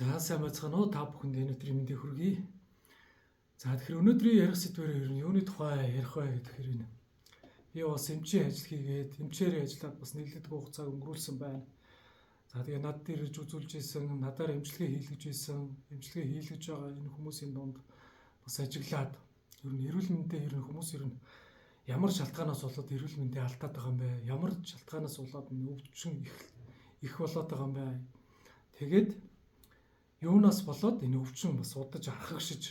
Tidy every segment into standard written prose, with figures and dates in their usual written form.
За сайн байцгаана уу та бүхэнд өнөөдрийн мэндийг хүргэе. За тэгэхээр өнөөдрийн ярих сэдвээр ер нь юуны тухай ярих вэ гэхээр энэ. Би бас эмчийн ажил хийгээд эмчээр ажиллаад бас нэлээд хугацаа өнгөрүүлсэн байна. За тэгээ над дээр ирж үзүүлж исэн, надаар эмчилгээ хийлгэж исэн, эмчилгээ хийлгэж байгаа энэ хүмүүсийн дунд бас ажиглаад ер нь эрүүл мэндийн ер нь хүмүүс ер нь ямар шалтгаанаас болоод эрүүл мэндийг алдаад байгаа юм бэ? Ямар шалтгаанаас болоод өвчин их болоод байгаа юм бэ? Тэгээд юунаас болоод энэ өвчин бас удаж архагшиж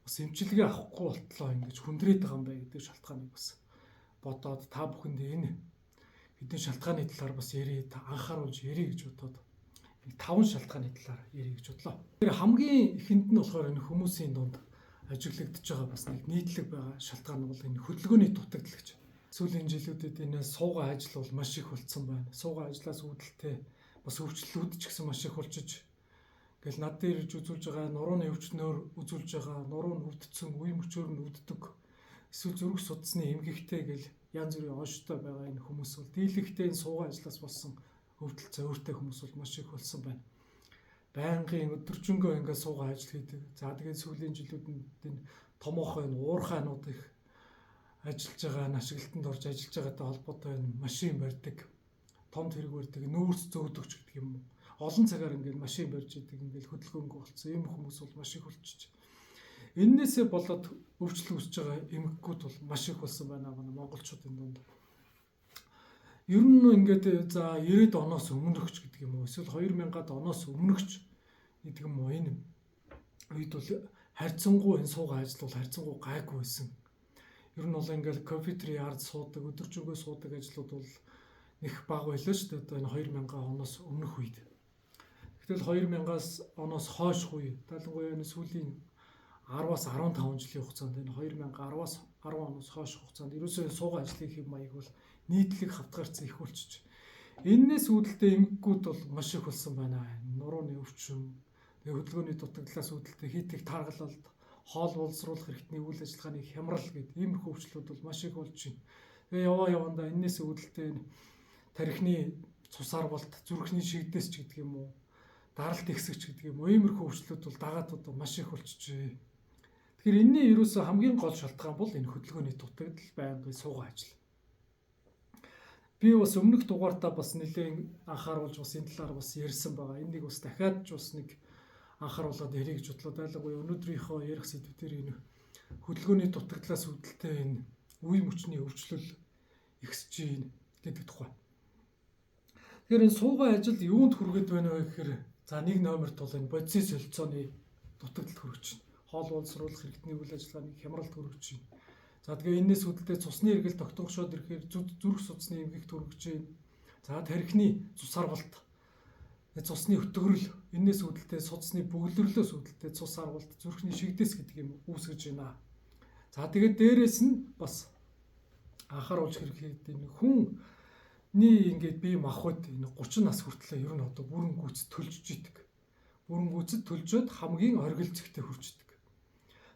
бас эмчилгээ авахгүй болтлоо ингэж хүндрээд байгаа юм байна гэдэг шалтгааныг бас бодоод та бүхэнд энэ бидний шалтгааны талаар бас ярий анхааруулж ярий гэж бодоод нэг 5 шалтгааны талаар ярий гэж бодлоо. Тэр хамгийн ихэнд нь болохоор энэ хүмүүсийн дунд ажиглагдж байгаа бас нэг нийтлэг байгаа шалтгаан бол энэ хөдөлгөөний дутагдал гэж. Сүүлийн жилүүдэд энэ суугаа ажил бол маш их болцсон байна. Суугаа ажлаас үүдэлтэй бас өвчлөлүүд ч гэсэн маш их болчиж гэл над дээр ирж үзүүлж байгаа нурууны өвчнөөр үзүүлж байгаа нуруу нь өвдсөн, үе мөчөөр нь өвддөг. Эсвэл зүрх судасны эмгэгтэй гэл янз бүрийн онштой байгаа энэ хүмүүс бол дийлэгтэй энэ суугаа ажлаас болсон өвдөл зөөртэй хүмүүс бол маш их болсон байна. Байнгын өдөржингөө ингээд суугаа ажил хийдэг. За тэгээд сүүлийн жилүүдэд энэ томоохон энэ уурхаанууд их ажиллаж байгаа, ашиглалтанд орж ажиллаж байгаатай холбоотой энэ машин барьдаг, том тэрэг барьдаг, нүүрс зөөдөгч гэдэг юм уу. Олон цагаар ингээд машин барьж идэг ингээд хөдөлгөөнгөө болсон. Ийм хүмүүс бол маш их болчих. Эннээсээ болоод өвчлөл үүсэж байгаа эмгэгүүд бол маш их болсон байна монголчуудын дунд. Ер нь ингээд за 90-ад оноос өмнөхч гэдэг юм уу эсвэл 2000-ад оноос өмнөхч гэдэг юм уу энэ үед бол харьцангуй энэ суугаа ажил бол харьцангуй гайгүй байсан. Ер нь бол ингээд компьютерийн ард суудаг, өдөржингөө суудаг ажлууд бол нэг бага байлаа шүү дээ. Одоо энэ 2000 оноос өмнөх үед. Гэтэл 2000-аас оноос хойш үе, талангуяа энэ сүүлийн 10-аас 15 жилийн хугацаанд энэ 2010-аас 10 оноос хойш хугацаанд ерөөсөө суугаа ажлын хэв маяг бол нийтлэг хавтгаарцсан их болчих. Эннээс үүдэлтэй эмгэгүүд бол маш их болсон байна. Нурууны өвчин, тэгээ хөдөлгөөний дутагдлаас үүдэлтэй хийдэг таргалалт, хоол боловсруулах хэрэгтний үйл ажиллагааны хямрал гэдэг иймэрхүү өвчлүүд бол маш их болж байна. Тэгээ явандаа эннээс үүдэлтэй тархины цусаар болт, зүрхний шигдээс ч гэдэг юм уу, даралт ихсэгч гэдэг юм уу, иймэрхүү өвчлүүд бол дагаатууд маш их болчихжээ. Тэгэхээр энэний ерөөсөө хамгийн гол шалтгаан бол энэ хөдөлгөөний дутагдал, байнгын суугаа ажил. Би бас өмнөх дугаартаа бас нэлээд анхааруулж бас энэ талаар бас ярьсан байгаа. Энийг бас дахиад ч бас нэг анхааруулад ярих гэж бодлоо. Дайлгуй өнөөдрийнхөө ярих сэдвээр энэ хөдөлгөөний дутагдлаас үүдэлтэй энэ үе мөчний өвчлөл ихсэж байна гэдэг тухай. Тэгэхээр энэ суугаа ажил юунд хүргээд байна вэ гэхээр за нэг номерт бол энэ бодисын солилцооны дутагдалд хүрэж байна. Хоол боловсруулах хэрэгтний үйл ажиллагааны хямралд хүрэж байна. За тэгээ энэс үүдэлтэй цусны эргэл тогтоогшоод ирэхээр зүрх судасны эмгэгт хүрэж байна. За тархины цус аргалт, цусны өтгөрөл, энэс үүдэлтэй судасны бөглөрлөөс үүдэлтэй цус аргалт, зүрхний шигдэс гэдэг юм үүсгэж байна. За тэгээд дээрэс нь бас анхааруулж хэрэгтэй энэ хүний ингээд бие махбод энэ 30 нас хүртлээр ер нь одоо бүрэн гүйцэд төлжж идэг. Бүрэн гүйцэд төлжөөд хамгийн оргил зэгтээ хүрчдэг.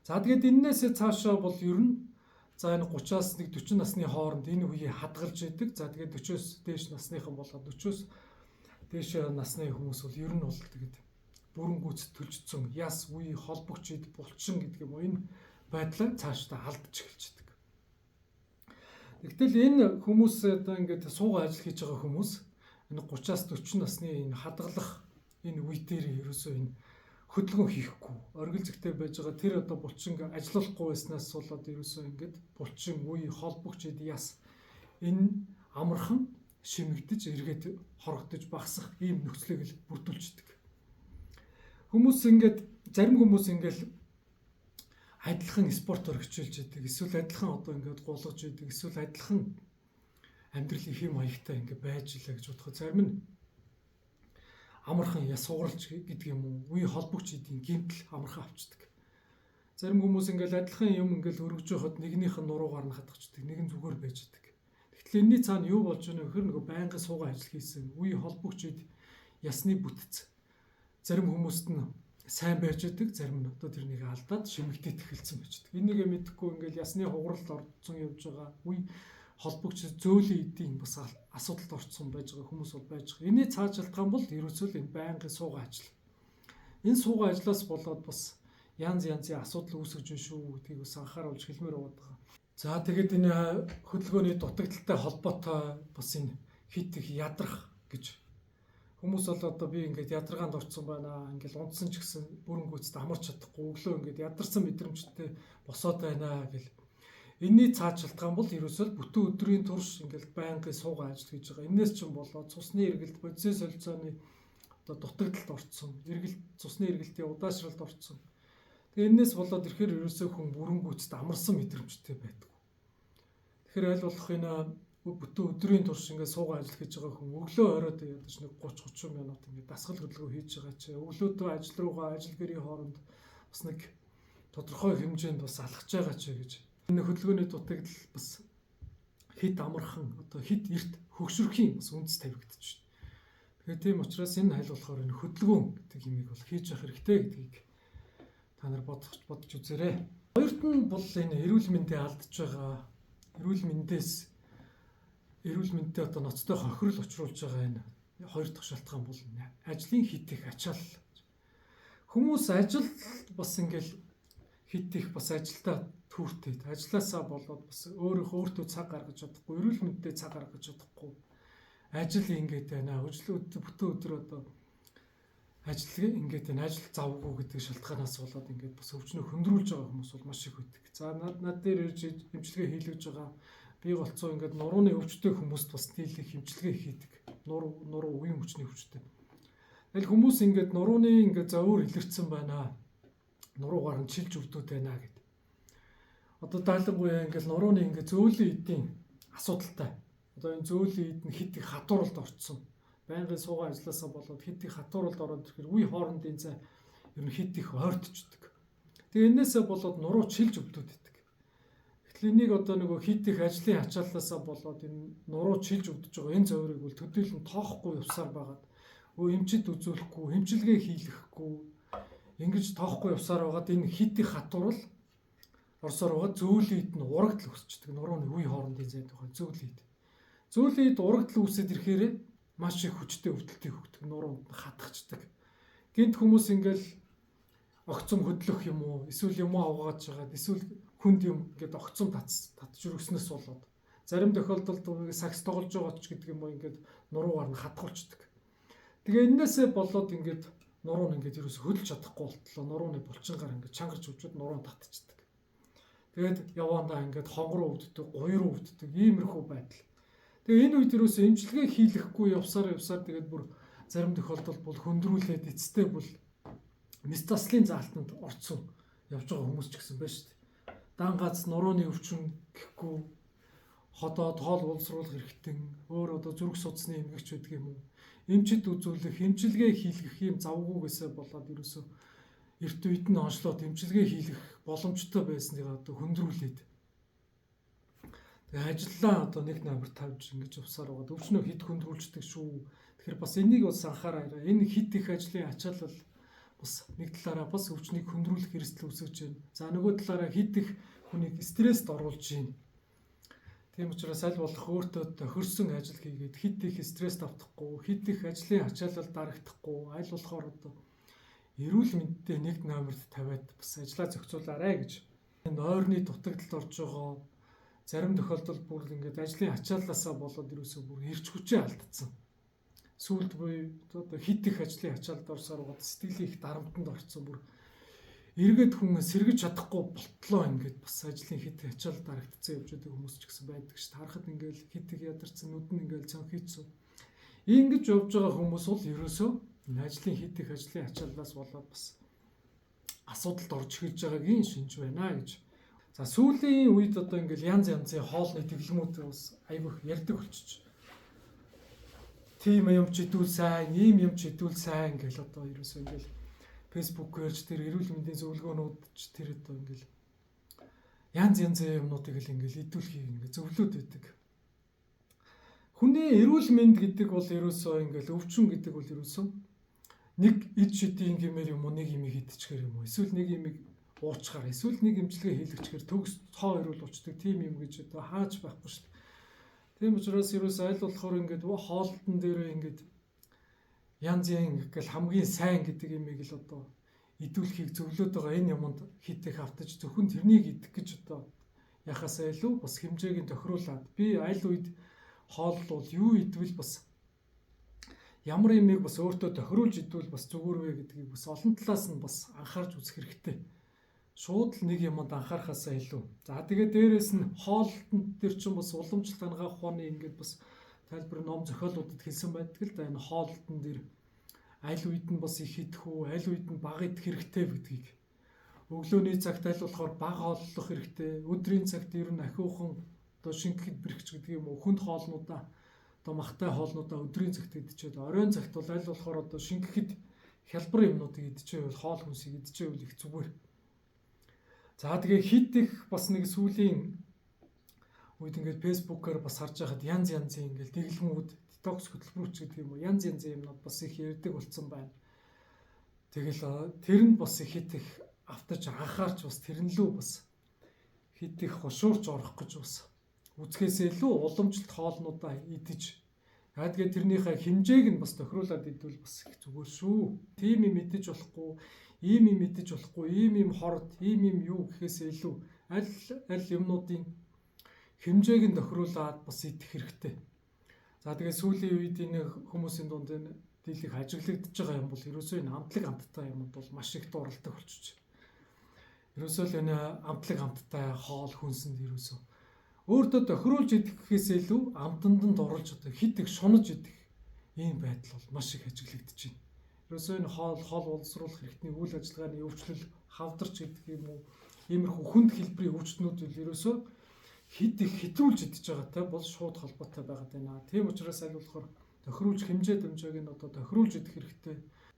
За тэгээд энээсээ цаашаа бол ер нь за энэ 30-аас нэг 40 насны хооронд энэ үеийг хадгалж идэг. За тэгээд 40-оос дээш насныхан болоод 40-оос дээш насны хүмүүс бол ер нь бол тэгээд бүрэн гүйцэд төлжсөн яс үе холбогч ид булчин гэдэг юм уу энэ байдлаа цаашдаа алдж эхэлчихдэг. Тэгтэл энэ хүмүүс одоо ингээд суугаа ажил хийж байгаа хүмүүс энэ 30-аас 40 насны энэ хадгалах энэ үе дээр ерөөсөө энэ хөдөлгөөн хийхгүй оргил зэгтэй байж байгаа тэр одоо булчин ажиллахгүй байснаас болоод ерөөсөө ингээд булчин үе холбогч ид яс энэ амархан шимэгдэж эргээд хорогдож багасах ийм нөхцөлийг л бүрдүүлчихдэг. Хүмүүс ингээд зарим хүмүүс ингээд адилхан спортоор хичээлж идэг, эсвэл адилхан одоо ингээд гулгаж идэг, эсвэл адилхан амьдралын хэм маягтай ингээд байж илаа гэж бодоход зарим нь амархан ясууралж гэдэг юм уу, үе холбогч эдийн гэмтэл амархан авчдаг. Зарим хүмүүс ингээд адилхан юм ингээд өргөж явахад нэгнийх нь нуруугаар нь хадгалцдаг, нэг нь зүгээр байж идэг. Тэгтэл энэний цаана юу болж байна вэ гэхээр нөгөө байнгын суугаа ажил хийсэн, үе холбогч эд ясны бүтц. Зарим хүмүүст нь сайн байж идэг, зарим нь одоо тэрнийг алдаад шимэгдээд эхэлсэн байж идэг. Энийг мэдэхгүй ингээд ясны хугаралд орцсон явж байгаа үе холбогч зөөлөн эдийн бас асуудалд орцсон байж байгаа хүмүүс бол байж байгаа. Энэний цааш шалтгаан бол ерөөсөө энэ байнгын суугаа ажил. Энэ суугаа ажлаас болоод бас янз янзын асуудал үүсгэж байна шүү гэдгийг бас анхааруулж хэлмээр байгаа. За тэгээд энэ хөдөлгөөний дутагдaltaй холбоотой бас энэ хит их ядрах гэж хүмүүс бол одоо би ингээд ядаргаанд орцсон байна. Ингээд унтсан ч гэсэн бүрэн гүйцэд амарч чадахгүй өглөө ингээд ядарсан мэдрэмжтэй босоод байна гэл. Энийний цаад шалтгаан бол ерөөсөө бүтэн өдрийн турш ингээд байнгын суугаа ажил хийж байгаа. Энээс ч юм болоод цусны эргэлт, бодис солилцооны одоо дутагдалд орцсон. Эргэлт, цусны эргэлтийн удаашралд орцсон. Тэгээ энээс болоод ирэхээр ерөөсөө хүн бүрэн гүйцэд амарсан мэдрэмжтэй байдаг. Тэгэхээр аль болох энэ бүтэн өдрийн турш ингээд суугаа ажил хийж байгаа хүн өглөө оройд ядаж нэг 30-30 минут ингээд дасгал хөдөлгөөн хийж байгаа чи өглөөдөө ажил руугаа ажил гэрийн хооронд бас нэг тодорхой хэмжээнд бас алхаж байгаа ч гэж. Энэ хөдөлгөөний дутагдал бас хит амархан одоо хит эрт хөгшрөхийн бас үндэс тавигдчих шин. Тэгэхээр тийм учраас энэ аль болохоор энэ хөдөлгөөн гэдэг юмыг бол хийж явах хэрэгтэй гэдгийг та нар бодож үзээрэй. Хоёрт нь бол энэ эрүүл мэндээ алдж байгаа. Эрүүл мэндтэй одоо ноцтой хохирол учруулж байгаа энэ хоёр дахь шалтгаан бол ажлын хит их ачаал. Хүмүүс ажил бас ингээл хит их бас ажилдаа түүртэй. Ажилласаа болоод бас өөртөө цаг гаргаж чадахгүй, эрүүл мэндэд цаг гаргаж чадахгүй. Ажил ингээд байна. Бүтэн өдөр одоо ажил ингээд энэ ажил завгүй гэдэг шалтгаанаас болоод ингээд бас өвчнөө хөндрүүлж байгаа хүмүүс бол маш их байдаг. За над дээр ирж эмчилгээ хийлгэж байгаа би голцоо ингээд нурууны өвчтэй хүмүүст бас дийлэх эмчилгээ хийдэг. Нуруу үеийн өвчний өвчтэй. Тэгэл хүмүүс ингээд нурууны ингээд зовөр илэрсэн байна. Нуруугаар нь чилж өвдөд байна гэд. Одоо даалгавар ингээд нурууны ингээд зөөлөн эдийн асуудалтай. Одоо энэ зөөлөн эд нь хит их хатууралд орцсон. Байнгын суугаа ажилласаа болоод хит их хатууралд ороод ирэхээр үе хоорондын зай ер нь хит их ойрточдөг. Тэгээ энээсээ болоод нуруу чилж өвдөд идэг. Гэтэл энийг одоо нөгөө хит их ажлын ачааллаасаа болоод энэ нуруу чилж өвдөж байгаа энэ зоврыг бол төдийлөн тоохгүй явсаар байгаад эмчит үзүүлэхгүй, эмчилгээ хийлгэхгүй ингэж тоохгүй явсаар байгаад энэ хит их хатуурал орсоор байгаа зөөлөн эд нь урагдл өсчдөг. Нурууны үе хоорондын зайд байгаа зөөлөн эд. Зөөлөн эд урагдл үүсэд ирэхээр маш их хүчтэй өвдөлтийг өгдөг. Нуруунд хатгачдаг. Гинт хүмүүс ингээл огцом хөдлөх юм уу, эсвэл юм авгааж жагаад, эсвэл хүнд юм ингээд огцом татж өргснөөс болоод зарим тохиолдолд сакс тоглож байгаа ч гэдэг юм уу ингээд нуруугаар нь хатгуулцдаг. Тэгээ энээсээ болоод ингээд нуруу нь ингээд ерөөсө хөдлөж чадахгүй болтлоо. Нурууны булчингаар ингээд чангарч өвчөд нуруу татчихдаг. Тэгээд явандаа ингээд хонгороо өвддөг, гуйруу өвддөг, иймэрхүү байдал. Тэгээ энэ үед ерөөсөө эмчилгээ хийлгэхгүй явсаар тэгээд бүр зарим тохиолдолд бол хөндрүүлээд эцэстээ бол метастазлын заалтанд орцсон явж байгаа хүмүүс ч гэсэн байна шүү дээ. Дан гац нурууны өвчин гэхгүй ходоод хоол боловсруулах хэрэгтэн өөр одоо зүрх судасны эмгэгч байдаг юм уу? Эмчит үзүүлэх, эмчилгээ хийлгэх юм завгүйгээсээ болоод ерөөсөө эрт үед нь онцлоод эмчилгээ хийлгэх боломжтой байсныг одоо хөндрүүлээд тэгээ ажиллаа одоо нэг номер тавьж ингэж явсаар байгаа. Өвчнөө хэд хөндрүүлждэг шүү. Тэгэхээр бас энийг бас анхаараа. Энэ хит их ажлын ачаалал бас нэг талаараа бас өвчнийг хөндрүүлэх эрсдэл үүсгэж байна. За нөгөө талаараа хит их хүнийг стресст оруулж байна. Тийм учраас аль болох өөртөө тохирсон ажил хийгээд хит их стресст автахгүй, хит их ажлын ачаалал дарагдахгүй, аль болохоор одоо эрүүл мэндтэй нэг номерт тавиад бас ажиллаа зохицуулаарай гэж. Энэ ойрны дутагдалд орж байгаа зарим тохиолдолд бүр ингээд ажлын ачааллаасаа болоод ерөөсөө бүр эрч хүчээ алдсан. Сүүлд буюу одоо хит их ажлын ачаалд орсоор байгаа сэтгэлийн их дарамтанд орсон бүр эргээд хүн сэргэж чадахгүй болтлоо ингээд бас ажлын хит их ачаал дарагдцсан явж байгаа хүмүүс ч гэсэн байдаг ш. Харахад ингээд хит их ядарсан нүд нь ингээд цонхийцсэн. Ингэж явж байгаа хүмүүс бол ерөөсөө энэ ажлын хит их ажлын ачааллаас болоод бас асуудалд орж ирж байгаагийн шинж байна гэж. За сүүлийн үед одоо ингээл янз янзын хоолны дэглэмүүд бас айгүйх ярьдаг болчих. Тийм юм ч идүүл сайн, ийм юм ч идүүл сайн гэл одоо ерөөсөө ингээл фэйсбүүкээр ч тэр эрүүл мэндийн зөвлөгөөнүүд ч тэр одоо ингээл янз янзын юмнуудыг л ингээл идүүлхийг ингээл зөвлөд өгдөг. Хүний эрүүл мэнд гэдэг бол ерөөсөө ингээл өвчин гэдэг бол ерөөсөө нэг ид шидийн гэмээр юм уу нэг юм идчихэр юм уу эсвэл нэг юм уучгаар эсвэл нэг эмчилгээ хийлгэчихэр төгс цоо ирүүл уучдаг тийм юм гэж одоо хааж байхгүй шүү дээ. Тийм учраас ерөөс аль болохоор ингээд хоолтон дээрээ ингээд янз ингээл хамгийн сайн гэдэг имийг л одоо идүүлэхийг зөвлөд байгаа энэ юмд хит их автаж зөвхөн тэрнийг идэх гэж одоо яхасаа илүү бас хэмжээг нь тохируулаад би аль үед хооллол юу идвэл бас ямар имийг бас өөртөө тохируулж идвэл бас зүгээр вэ гэдгийг бас олон талаас нь бас анхаарч үзэх хэрэгтэй. Шууд л нэг юмд анхаарахаасаа илүү. За тэгээд дээрэс нь хоолтон дээр чинь бас уламжлалт хангах ухааны ингээд бас тайлбар ном зохиолуудад хэлсэн байдаг л да энэ хоолтон дээр аль үед нь бас их идэх үү, аль үед нь бага идэх хэрэгтэй гэдгийг. Өглөөний цагт аль болохоор бага хооллох хэрэгтэй. Өдрийн цагт ер нь ахиухан одоо шингэхэд бэрхж гэдэг юм уу, хүнд хоолнуудаа одоо махтай хоолнуудаа өдрийн цагт идчихээд оройн цагт бол аль болохоор одоо шингэхэд хялбар юмнуудыг идчихвэл хоол хүнсийг идчихвэл их зүгээр. За тэгээ хит их бас нэг сүүлийн үед ингээд фэйсбүүкээр бас харж байхад янз янзын ингээд дэглэмүүд детокс хөтөлбөрч гэдэг юм уу янз янзын юмнууд бас их ярддаг болсон байна. Тэгэл тэр нь бас их хит их автаж анхаарч бас тэрнлүү бас хит их хошуурч орох гэж бас үзэхээс илүү уламжлалт хоолнуудаа идэж яагаад тэрнийхээ хэмжээг нь бас тохируулаад идвэл бас их зүгээр шүү. Тийм юм идэж болохгүй, ийм юм идэж болохгүй, ийм хорд, ийм юу гэхээс илүү аль юмнуудын хэмжээг нь тохируулаад бас идэх хэрэгтэй. За тэгээ сүүлийн үед энэ хүмүүсийн дунд энэ дийлэх ажиглагдж байгаа юм бол ерөөсөө энэ амтлаг амттай юмуд бол маш их дууралдаг болчихж байна. Ерөөсөө л энэ амтлаг амттай хоол хүнсэнд ерөөсөө өөртөө тохируулж идэх гэхээс илүү амтанд нь дурлж одоо хит их шунаж идэх ийм байдал бол маш их ажиглагдж байна. Ерөөсөө энэ хоол боловсруулах хэрэгтний үйл ажиллагааны өвчлөл хавдарч гэдэг юм уу иймэрхүү хүнд хэлбэрийн өвчтнүүд бол ерөөсөө хит их хэтрүүлж идэж байгаатай бол шууд холбоотой байгаад байна. Тийм учраас аль болохоор тохируулж хэмжээ дамжааг нь одоо тохируулж идэх хэрэгтэй.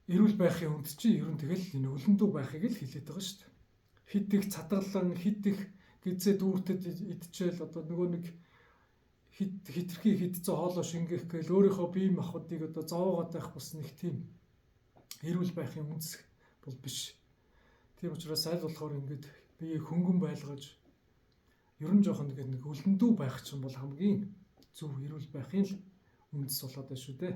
Эрүүл байхын хүнд чинь ер нь тэгэл энэ өлөндөө байхыг л хэлээд байгаа шүү дээ. Хит их цадгалан, хит их гизээ дүүртэд идчихэл одоо нөгөө нэг хитрхи хидцээ хоолоо шингээх гээл өөрийнхөө бие махбодыг одоо зовоогоод байх бас нэг тийм эрүүл байхын үндэс бол биш. Тийм учраас аль болохоор ингээд бие хөнгөн байлгаж ер нь жоохон нэг өлөндөө байх чинь бол хамгийн зөв эрүүл байхын л үндэс болоод байна шүү дээ.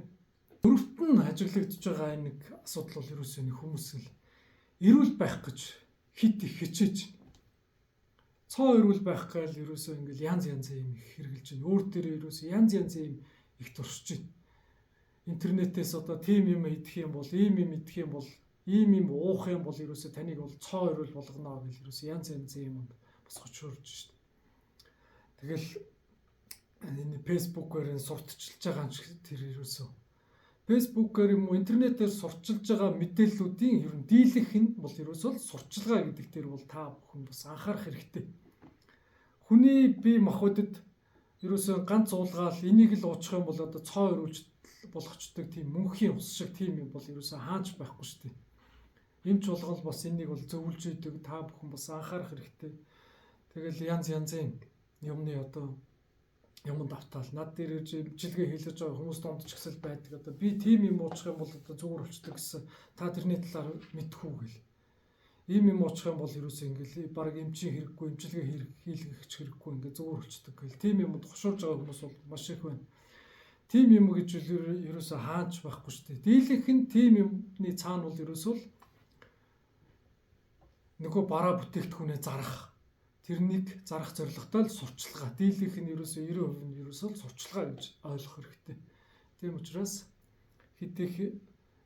Дөрөвт нь ажиглагдж байгаа нэг асуудал бол ерөөсөө нэг хүмүүс л эрүүл байх гэж хит их хичээж цоо эрүүл байх гээл ерөөсөө ингээл янз янзын юм их хэрглэж байна. Өөр дээрээ ерөөсөө янз янзын юм их туршиж байна. Интернетээс одоо тийм юм идэх юм бол, ийм юм идэх юм бол, ийм юм уух юм бол ерөөсөө таныг бол цоо эрүүл болгоно гэж ерөөсөө янз янзын юмд бас хочуурж шүү дээ. Тэгэл энэ фэйсбүүкээр сурталчилж байгаа юм шиг тэр ерөөсөө фэйсбүүкээр юм уу интернетээр сурчилж байгаа мэдээллүүдийн ер нь дийлэх нь бол ерөөсөө сурчилгаа гэдэг дээр бол та бүхэн бас анхаарах хэрэгтэй. Хүний бие махбодод ерөөсөө ганц уулгаал энийг л уучих юм бол одоо цоо өрүүлж болгочдөг тийм мөнхийн ус шиг тийм юм бол ерөөсөө хаач байхгүй шүү дээ. Эмч болгол бас энийг бол зөвлөж идэг та бүхэн бас анхаарах хэрэгтэй. Тэгэл янз янзын юмны одоо юмд автаал над дээр ирж имчилгээ хийлгэж байгаа хүмүүс донд ч гэсэн байдаг. Одоо би тийм юм уучих юм бол одоо зүгээр болчдөг гэсэн та тэрний талаар мэдхүү гэл. Ийм юм уучих юм бол ерөөсөө ингээл баг эмчийн хэрэггүй, имчилгээ хийлгэх хэрэггүй ингээ зүгээр болчдөг гэл. Тийм юмд хошуурж байгаа хүмүүс бол маш их байна. Тийм юм гэж ерөөсөө хаач байхгүй шүү дээ. Дийлэх нь тийм юмны цаана бол ерөөсөө нөгөө бараа бүтээгдэхүүнээ зарах тэрнийг зарах зорилготой л сурчилгаа. Дийлэх нь ерөөсөө 90% нь ерөөсөө сурчилгаа гэж ойлгох хэрэгтэй. Тийм учраас хэд их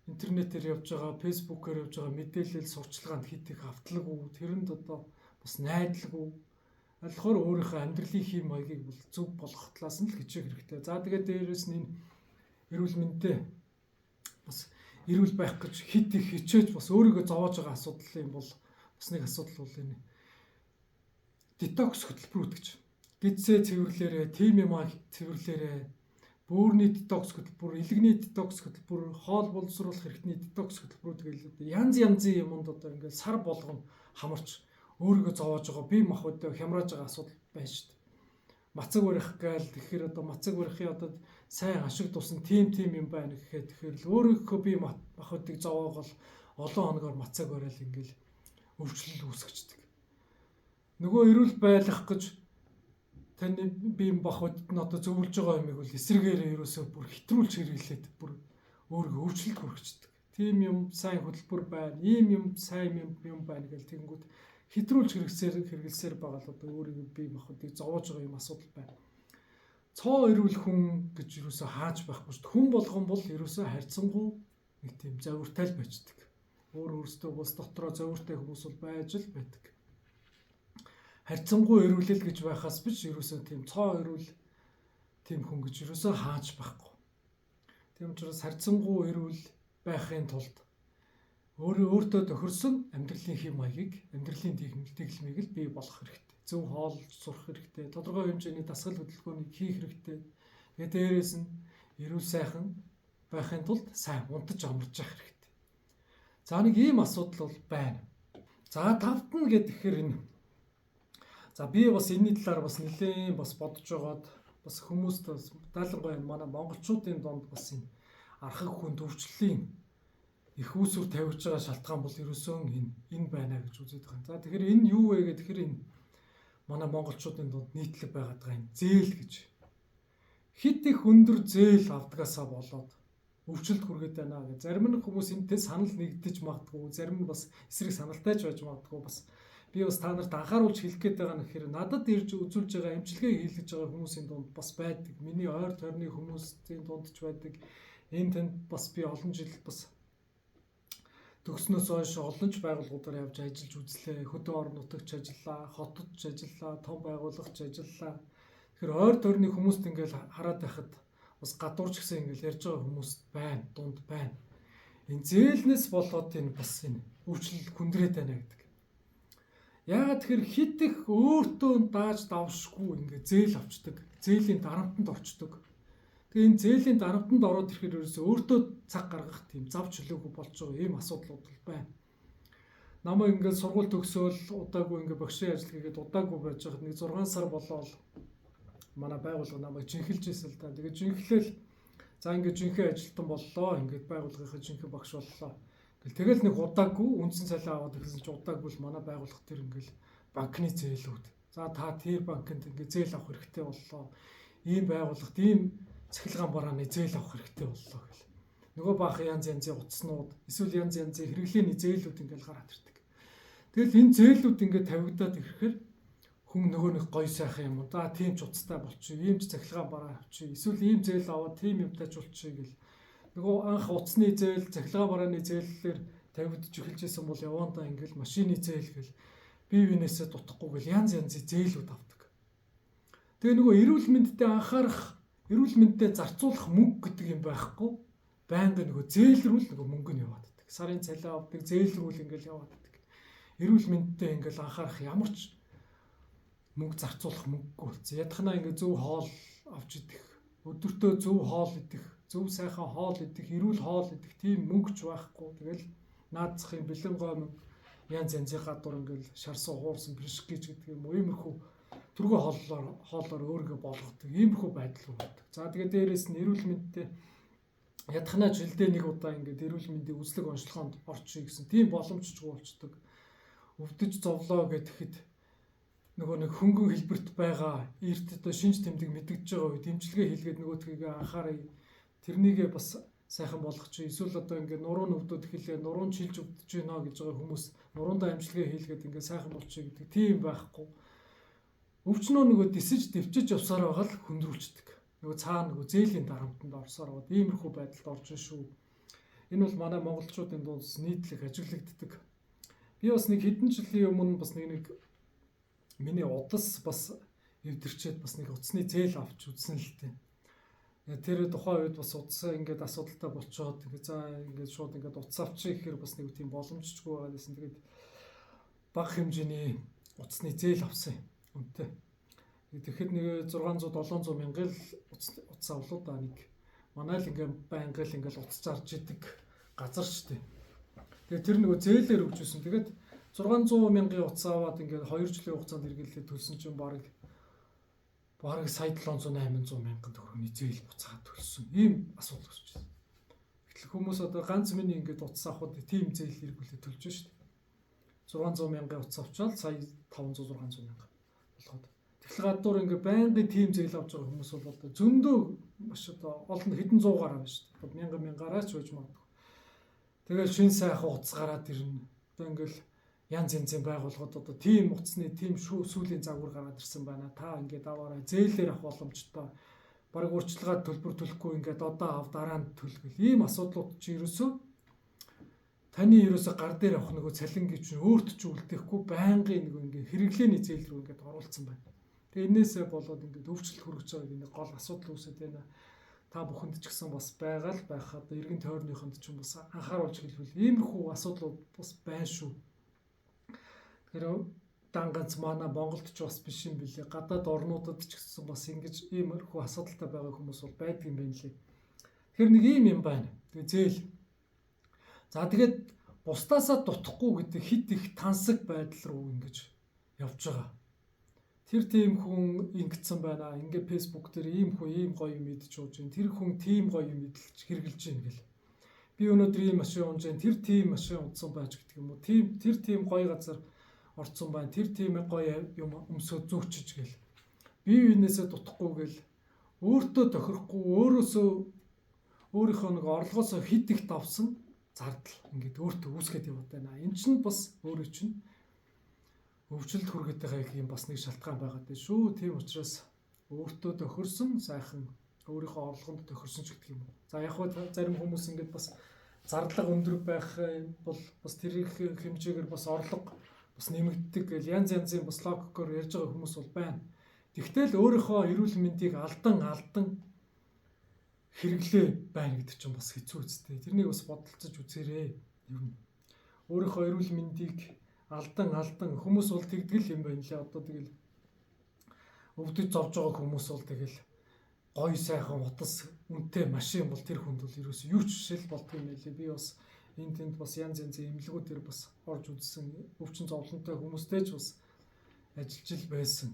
интернетээр явж байгаа, фэйсбүүкээр явж байгаа мэдээлэл сурчилгаанд хэд их автлаггүй, тэрэнд одоо бас найдлаггүй. Алхаар өөрийнхөө амьдралын хэм маягийг бол зөв болгох талаас нь л хичээх хэрэгтэй. За тэгээд дээрээс нь энэ эрүүл мэндтэй бас эрүүл байх гэж хэд их хичээж бас өөрийгөө зовоож байгаа асуудал юм бол бас нэг асуудал бол энэ детокс хөтөлбөрүүд гэж. Гидсээ цэвэрлээрээ, тийм юм цэвэрлээрээ, бөөрийн детокс хөтөлбөр, илгэний детокс хөтөлбөр, хоол боловсруулах хэрэгтний детокс хөтөлбөрүүд гээл янз янзын юмд одоо ингээл сар болгоно хамарч өөрийгөө зовоож байгаа бие махбодоо хямрааж байгаа асуудал байна шүү дээ. Мацаг барих гээл тэгэхээр одоо мацаг барихын одоо сайн ашиг тусна тийм юм байна гэхэд тэгэхээр л өөрийнхөө бие махбодыг зовоогол олон хоногоор мацаг барайл ингээл өвчлөл үүсгэждэг. Нөгөө эрүүл байлгах гэж таны бие махбодд нь одоо зөвлөж байгаа юмыг бол эсрэгээр ерөөсөө бүр хэтрүүлж хэрэглээд бүр өөрийгөө өвчлөлт хүргэждэг. Тийм юм сайн хөтөлбөр байна, ийм юм сайн юм байна гэл тэгэнгүүт хэтрүүлж хэрэгэлсээр байгаа л одоо өөрийгөө бие махбодыг зовоож байгаа юм асуудал байна. Цоо ирүүл хүн гэж юусоо хааж байхгүй шүү дээ. Хүн болгон бол ерөөсөө харьцангуй нэг тийм завиртай л байждаг. Өөрөөсөө бас дотроо завиртай хүмүүс бол байж л байдаг. Харьцангуй ирүүлэл гэж байхаас биш ерөөсөө тийм цоо ирүүл тийм хүн гэж ерөөсөө хааж байхгүй. Тийм учраас харьцангуй ирүүл байхын тулд өөртөө тохирсон амьдралын хэм маягийг, амьдралын дэглэмийг л бий болгох хэрэгтэй. Зөв хоолж сурах хэрэгтэй. Тодорхой хэмжээний дасгал хөдөлгөөнийг хийх хэрэгтэй. Тэгээд дээрээс нь эрүүл сайхан байхын тулд сайн унтаж амарч явах хэрэгтэй. За нэг ийм асуудал бол байна. За тавд нь гэхээр энэ. За би бас энэний талаар бас нэлээд бас бодож байгаад бас хүмүүст бас даалгавар манай монголчуудын донд бас энэ архаг хүн төвчлөлийн их үүсвэр тавьж байгаа шалтгаан бол ерөөсөө энэ байна гэж үзээд байгаа. За тэгэхээр энэ юу вэ гэхээр энэ манай монголчуудын дунд нийтлэг байгаад байгаа энэ зээл гэж. Хит их өндөр зээл авдгаасаа болоод өвчлөлт хүргээд байна гэж. Зарим нь хүмүүс энэтэй санал нэгдэж магадгүй, зарим нь бас эсрэг саналтай ч байж магадгүй. Бас би бас та нарт анхааруулж хэлэх гээд байгаа нь гэхээр надад ирж үзүүлж байгаа эмчилгээ хийлгэж байгаа хүмүүсийн дунд бас байдаг. Миний ойр тойрны хүмүүсийн дунд ч байдаг. Энэ тэнд бас би олон жил бас төгснөөс хойш олон ч байгууллагуудаар явж ажиллаж үзлээ. Хөдөө орон нутагч ажиллаа, хотод ч ажиллаа, том байгууллагч ажиллаа. Тэгэхээр ойр тойрны хүмүүст ингээл хараад байхад бас гадуурч гэсэн ингээл ярьж байгаа хүмүүс байна, дунд байна. Энэ зээлнээс болоод энэ бас энэ өвчлөл хүндрээд байна гэдэг. Яагаад тэгэхээр хит их өөртөө дааж давшгүй ингээ зээл авчдаг, зээлийн дарамтанд орчдөг. Тэгээ энэ зээлийн дарамтанд ороод ирэхээр ерөөсөө өөртөө цаг гаргах тийм зав чөлөөгүй болж байгаа ийм асуудлууд байна. Намайг ингээд сургууль төгсөөл удаагүй ингээд багшийн ажил хийгээд удаагүй байж байхад нэг 6 сар болоод манай байгууллага намайг жинхэлж ирсэн л да. Тэгээд жинхлээл за ингээд жинхэнэ ажилтан боллоо. Ингээд байгууллагынхаа жинхэнэ багш боллоо. Тэгэл нэг удаагүй үндсэн цалин аваад ирсэн чи удаагүй л манай байгууллага төр ингээд банкны зээлүүд. За та тэр банкнд ингээд зээл авах хэрэгтэй боллоо. Ийм байгууллагт ийм цахилгаан барааны зээл авах хэрэгтэй боллоо гэл. Нөгөө баах янз янзын утаснууд, эсвэл янз янзын хэрэглээний зээлүүд ингээд гараад ирдэг. Тэгэл энэ зээлүүд ингээд тавигдаад ирэхээр хүн нөгөө нэг гоё сайхан юм уу. За тийм ч уцтай болчих. Ийм ч цахилгаан бараа авчих. Эсвэл ийм зээл аваад тийм юмтай жуулчих гэл. Нөгөө анх утасны зээл, цахилгаан барааны зээллэр тавигдж эхэлжсэн бол явандаа ингээд машины зээл гэл бие биенээсээ дутахгүй гэл янз янзын зээлүүд авдаг. Тэгээ нөгөө эрүүл мэндэд анхаарах, эрүүл мэндэд зарцуулах мөнгө гэдэг юм байхгүй. Байнга нөгөө зээл рүү л нөгөө мөнгө нь яваад байдаг. Сарын цалин авдаг, зээл рүү л ингээд яваад байдаг. Эрүүл мэндэд ингээд анхаарах ямар ч мөнгө зарцуулах мөнгөгүй болсон. Ядахнаа ингээд зөв хоол авч идэх, өдөртөө зөв хоол идэх, зөв сайхан хоол идэх, эрүүл хоол идэх тийм мөнгөч байхгүй. Тэгэл наадзахын бэлэн гой янз янзын гадуур ингээд шарсан хуурсан бишг гэж гэдэг юм уу. Иймэрхүү түргөө хоолоор өөрийгөө болгодог. Иймэрхүү байдал үүсдэг. За тэгээд дээрэс нь эрүүл мэндтэй ядахнаа жилдээ нэг удаа ингээд эрүүл мэндийн үзлэг онцлогоонд орчих гэсэн тийм боломжчгүй болчдөг. Өвдөж зовлоо гэхэд нөгөө нэг хөнгөн хэлбэрт байгаа эрт одоо шинж тэмдэг мэдгэж байгаа үед дэмжлэгээ хийлгээд нөгөөдхийг анхаарай. Тэрнийгээ бас сайхан болгох чи эсвэл одоо ингээд нуруу өвдөд эхэлээ, нуруу чилж өвдөж гинэ гэж байгаа хүмүүс нуруундаа амжилгээ хийлгээд ингээд сайхан болчих гэдэг тийм байхгүй. Өвчнөө нөгөө дисэж дэвчиж явсаар байгаа л хөндрүүлцдэг. Нөгөө цаана нөгөө зээлийн дарамтанд орсоор байгаа. Иймэрхүү байдалд орж шүү. Энэ бол манай монголчуудын дунд нийтлэг ажиглагддаг. Би бас нэг хэдэн жилийн өмнө бас нэг миний удас бас эвдэрчээд бас нэг утасны зээл авч үзсэн л дээ. Тэр тухайн үед бас утасаа ингээд асуудалтай болцоод ингээд за ингээд шууд ингээд утас авчих гэхээр бас нэг тийм боломжчгүй байгаа гэсэн. Тэгээд бага хэмжээний утасны зээл авсан үнэтэй. Тэгэхэд нэг 600-700 мянган л утас авлуу да нэг. Манай л ингээд байнга л ингээд утас зарж идэг газар ч тийм. Тэгээд тэр нөгөө зээлээр өгчөөсөн. Тэгээд 600 мянган утас аваад ингээд 2 жилийн хугацаанд хэрэглээд төлсөн чинь бараг сая 700-800 мянган төгрөгийн зээл буцаад төлсөн. Ийм асуудал үүсэж байна. Гэтэл хүмүүс одоо ганц миний ингээд утас авахд тийм зээл хэрэглээд төлж шүү дээ. 600 мянган утас авчаал сая 500-600 мянган болгоод. Тэхэл гадуур ингээ байнгын тим зээл авч байгаа хүмүүс бол одоо зөндөө маш одоо олон хэдэн зуугаар байна шүү дээ. Мянган мянгаараач байж магадгүй. Тэгэл шин сайхан утас гараад ирнэ. Одоо ингээл янз янзын байгууллагууд одоо тим утасны тим сүүлийн загвар гараад ирсэн байна. Та ингээд аваарай. Зээлээр авах боломжтой. Бараг урьдчилгаад төлбөр төлөхгүй ингээд одоо ав дараа нь төлгөл. Ийм асуудлууд чи ерөөсөө таны ерөөсөө гар дээр авах нөгөө цалин гэж өөрт ч үлдээхгүй байнгын нөгөө ингээ хэрэглээний зээл рүү ингээд оруулсан байна. Тэгээ энээсээ болоод ингээд өвчлөлт хүрэж байгааг энэ гол асуудал үүсэж байна. Та бүхэнд ч гэсэн бас байгаа л байх одоо эргэн тойрныхонд ч юм бас анхааруулж хэлбэл иймэрхүү асуудлууд бас байна шүү. Тэгэхээр ганц манай Монголд ч бас биш юм билээ. Гадаад орнуудад ч гэсэн бас ингэж иймэрхүү асуудалтай байгаа хүмүүс бол байдаг юм байна лээ. Тэгэхээр нэг юм байна. Тэгээ зээл. За тэгээд бусдаасаа дутхгүй гэдэг хит их тансаг байдал руу ингэж явж байгаа. Тэр тийм хүн ингэсэн байна. Ингээ Facebook дээр ийм хүн ийм гоё юм мэдж ууж байна. Тэр хүн тийм гоё юм мэдлж хэрглэж байна гэл. Би өнөөдөр ийм машин унж байна. Тэр тийм машин унтсан байж гэдэг юм уу. Тэр тийм гоё газар орцсон байна. Тэр тийм гоё юм өмсөө зөөчж гэл. Бие биенээсээ дутхгүй гэл. Өөртөө тохирохгүй, өөрийнхөө нэг орлогоосоо хит их давсан зардал ингээд өөртөө үүсгээд яваад байна. Энэ чинь бас өөрөө чинь өвчлөлт хүргээд байгаа юм бас нэг шалтгаан байгаад байна шүү. Тийм учраас өөртөө тохирсон сайхан өөрийнхөө орлогонд тохирсон ч гэдэг юм. За яг хөө зарим хүмүүс ингээд бас зарлага өндөр байх бол бас тэр их хэмжээгээр бас орлого бас нэмэгддэг гэл янз янзын бас логикоор ярьж байгаа хүмүүс бол байна. Тэгтэл өөрийнхөө эрүүл мэндийг алдан хэрэглээ байна гэдэг чинь бас хэцүү үстэй. Тэрнийг бас бодолцож үзээрэй. Ер нь өөрийнхөө эрүүл мэндийг алдан хүмүүс бол тэгдэл юм байна лээ. Одоо тэгэл өвдөж зовж байгаа хүмүүс бол тэгэл гоё сайхан утас үнэтэй машин бол тэр хүнд бол ерөөсөө юу ч шил болдго юм лээ. Би бас энд бас янз янзын эмнэлгүүд төр бас орж үзсэн өвчин зовлонтой хүмүүстэй ч бас ажиллаж байсан.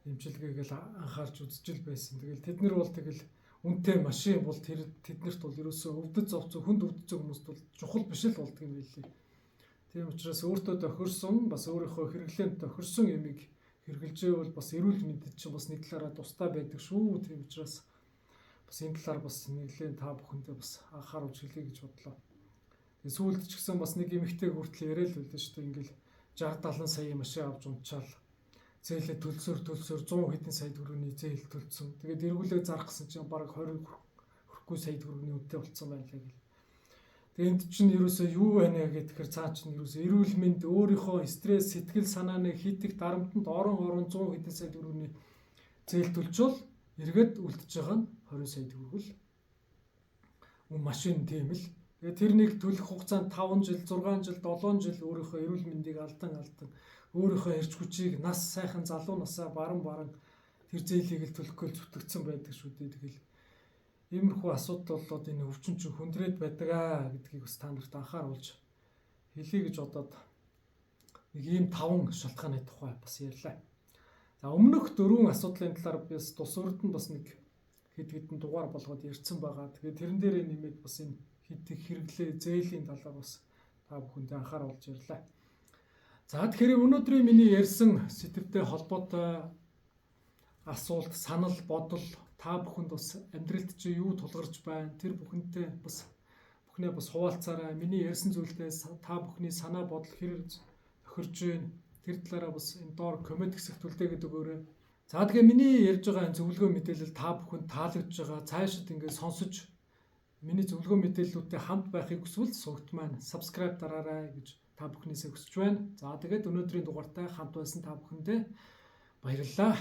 Эмчилгээгээл анхаарч үзэж байсан. Тэгэл тэд нар бол тэгэл үнэтэй машин бол тэднэрт бол ерөөсөө өвдөж зовцсон хүнд өвдөж хүмүүст бол чухал биш л болдго юм лээ. Тийм учраас өөртөө тохирсон бас өөрийнхөө хэрэглээнд тохирсон ямиг хэрэгжилжээ бол бас эрүүл мэндэд чинь бас нэг талаараа тустай байдаг шүү. Тийм учраас бас энэ талаар бас нэглэн та бүхэндээ бас анхааруулж хэлье гэж бодлоо. Тэгээ сүүлд ч гэсэн бас нэг эмэгтэй хүртэл яриа л байлаа шүү дээ. Ингээл 60-70 сая машин авч унтчаал зээлээ төлсөөр 100 хэдэн сая төгрөгийн зээл төлсөн. Тэгээд эргүүлээ зарах гэсэн чинь бараг 20 хүрэхгүй сая төгрөгийн үнэтэй болцсон байлаа гэл. Тэгээд энд чинь ерөөсөө юу байна гэхээр цаа чинь ерөөсөө эрүүл мэнд өөрийнхөө стресс, сэтгэл санааны хитэх дарамтанд орон 100 хэдэн сая төгрөгийн зээл төлчөөл эргээд үлдэж байгаа нь 20 сая төгрөг л машин тийм л. Тэгээд тэрнийг төлөх хугацаанд 5 жил, 6 жил, 7 жил өөрийнхөө эрүүл мэндийг алдан өөрийнхөө эрч хүчийг нас сайхан залуу насаа баран тэр зээлийг л төлөхгүй зүтгэцсэн байдаг шүү дээ. Тэгэл иймэрхүү асуудал болоод энэ өвчин чинь хүндрээд байдаг гэдгийг бас та нарт анхааруулж хэлье гэж бодоод нэг ийм 5 шалтгааны тухай бас ярьлаа. За өмнөх 4 асуудлын талаар бас тус урд нь бас нэг хэд хэдэн дугаар болгоод ярьсан байгаа. Тэгээд тэрэн дээр нэмээд бас энэ хэд их хэрэглээ зээлийн талаар бас та бүхэндээ анхааруулж ярьлаа. За тэгэхээр өнөөдрийн миний ярьсан сэдвтэй холбоотой асуулт, санал, бодол та бүхэнд бас амьдралд чи юу тулгарч байна? Тэр бүхэнтэй бас бүхнээ бас хуваалцаарай. Миний ярьсан зүйлдээ та бүхний санаа бодол хэрэг тохирж байна? Тэр талаараа бас энэ доор комент хэсэгт үлдээгээд өгөөрэй. За тэгээ миний ярьж байгаа энэ зөвлөгөө мэдээлэл та бүхэнд таалагдж байгаа. Цаашид ингээд сонсож миний зөвлөгөө мэдээллүүдтэй хамт байхыг хүсвэл сувгт маань subscribe дараарай гэж та бүхнээсээ хүсэж байна. За тэгээд өнөөдрийн дугаартай хамт байсан та бүхэндээ баярлалаа.